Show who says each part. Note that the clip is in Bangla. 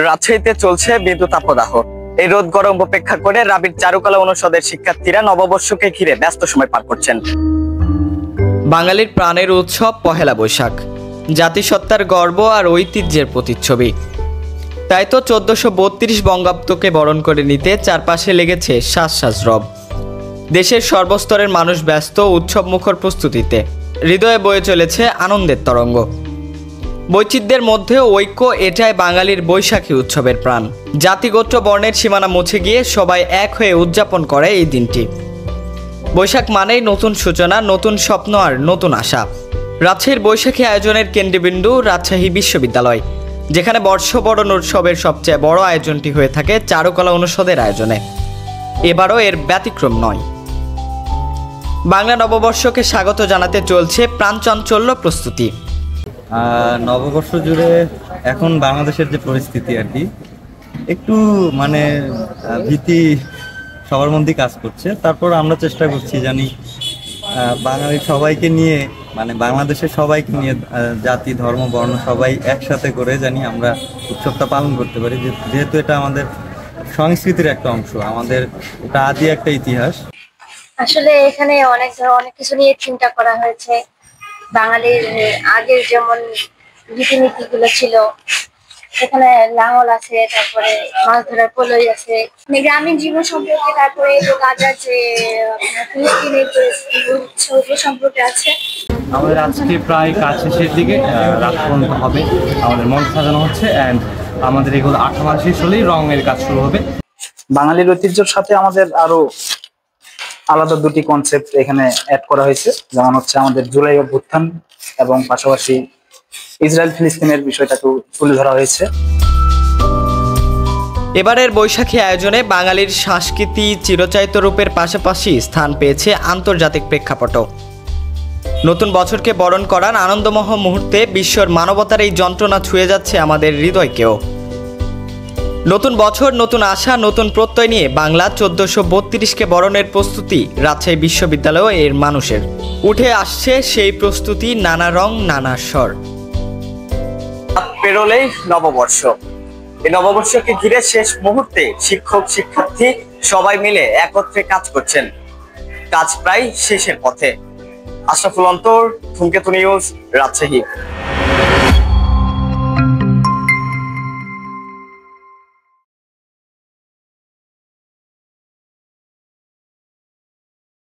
Speaker 1: রাজশাহীতে চলছে বিদ্যুৎ তাপদাহ। এই রোদ গরম উপেক্ষা করে রাবির চারুকলা অনুষদের শিক্ষার্থীরা নববর্ষকে ঘিরে ব্যস্ত সময় পার করছেন। বাঙালির প্রাণের উৎসব পহেলা বৈশাখ, জাতিসত্তার গর্ব আর ঐতিহ্যের প্রতিচ্ছবি। তাই তো 1432 বঙ্গাব্দকে বরণ করে নিতে চারপাশে লেগেছে শ্বাস রব। দেশের সর্বস্তরের মানুষ ব্যস্ত উৎসব মুখর প্রস্তুতিতে। হৃদয়ে বয়ে চলেছে আনন্দের তরঙ্গ। বৈচিত্র্যের মধ্যে ঐক্য, এটাই বাঙালির বৈশাখী উৎসবের প্রাণ। জাতিগোত্র বর্ণের সীমানা মুছে গিয়ে সবাই এক হয়ে উদযাপন করে এই দিনটি। বৈশাখ মানেই নতুন সূচনা, নতুন স্বপ্ন আর নতুন আশা। রাজশাহীর বৈশাখী আয়োজনের কেন্দ্রবিন্দু রাজশাহী বিশ্ববিদ্যালয়, যেখানে বর্ষবরণ উৎসবের সবচেয়ে বড় আয়োজনটি হয়ে থাকে চারুকলা অনুষদের আয়োজনে। এবারও এর ব্যতিক্রম নয়। বাংলা নববর্ষকে স্বাগত জানাতে চলছে প্রাণচাঞ্চল্য প্রস্তুতি।
Speaker 2: নববর্ষ জুড়ে এখন বাংলাদেশের যে পরিস্থিতি আর কি, একটু মানে ভীতি সবার মধ্যেই কাজ করছে। তারপর আমরা চেষ্টা করছি জানি বাঙালি সবাইকে নিয়ে, মানে বাংলাদেশের সবাইকে নিয়ে, জাতি ধর্ম বর্ণ সবাই একসাথে করে জানি আমরা উৎসবটা পালন করতে পারি, যেহেতু এটা আমাদের সংস্কৃতির একটা অংশ, আমাদের এটা আদি একটা ইতিহাস।
Speaker 3: আসলে এখানে অনেক কিছু নিয়ে চিন্তা করা হয়েছে। বাঙালির আগের যেমন রীতিনীতি গুলো ছিল, এখানে লাঙল আছে, তারপরে মাছ ধরার পলই আছে, গ্রামীণ জীবন সম্পর্কে, তারপরে গাজার যে ফিলিস্তিনের যে সম্পর্কে আছে।
Speaker 4: আমাদের আজকে প্রায় কাজ শেষের দিকে, রাত পর্যন্ত হবে, আমাদের মঞ্চ সাজানো হচ্ছে অ্যান্ড আমাদের এগুলো 8 মাস শেষ হলেই রঙের কাজ শুরু হবে।
Speaker 5: বাঙালির ঐতিহ্যের সাথে আমাদের আরো আলাদা দুটি কনসেপ্ট এখানে অ্যাড করা হয়েছে, যেমন হচ্ছে আমাদের জুলাই অভ্যুত্থান এবং পাশাপাশি ইসরায়েল ফিলিস্তিনের বিষয়টাকেও তুলে ধরা হয়েছে।
Speaker 1: এবারের বৈশাখী আয়োজনে বাঙালির সংস্কৃতি চিরচারিত রূপের পাশাপাশি স্থান পেয়েছে আন্তর্জাতিক প্রেক্ষাপটও। নতুন বছরকে বরণ করার আনন্দমহ মুহূর্তে বিশ্বর মানবতার এই যন্ত্রণা ছুঁয়ে যাচ্ছে আমাদের হৃদয়কেও। নতুন বছর, নতুন আশা, নতুন প্রত্যয় নিয়ে বাংলা 1432কে বরণের প্রস্তুতি রাজশাহী বিশ্ববিদ্যালয় এর মানুষের। উঠে আসছে সেই প্রস্তুতি, নানা রং নানা স্বর। পেরোলেই নববর্ষ। এই নববর্ষকে ঘিরে শেষ মুহূর্তে শিক্ষক শিক্ষার্থী সবাই মিলে একত্রে কাজ করছেন। কাজ প্রায় শেষের পথে। আশরাফুল অন্তর, ধূমকেতু নিউজ, রাজশাহী।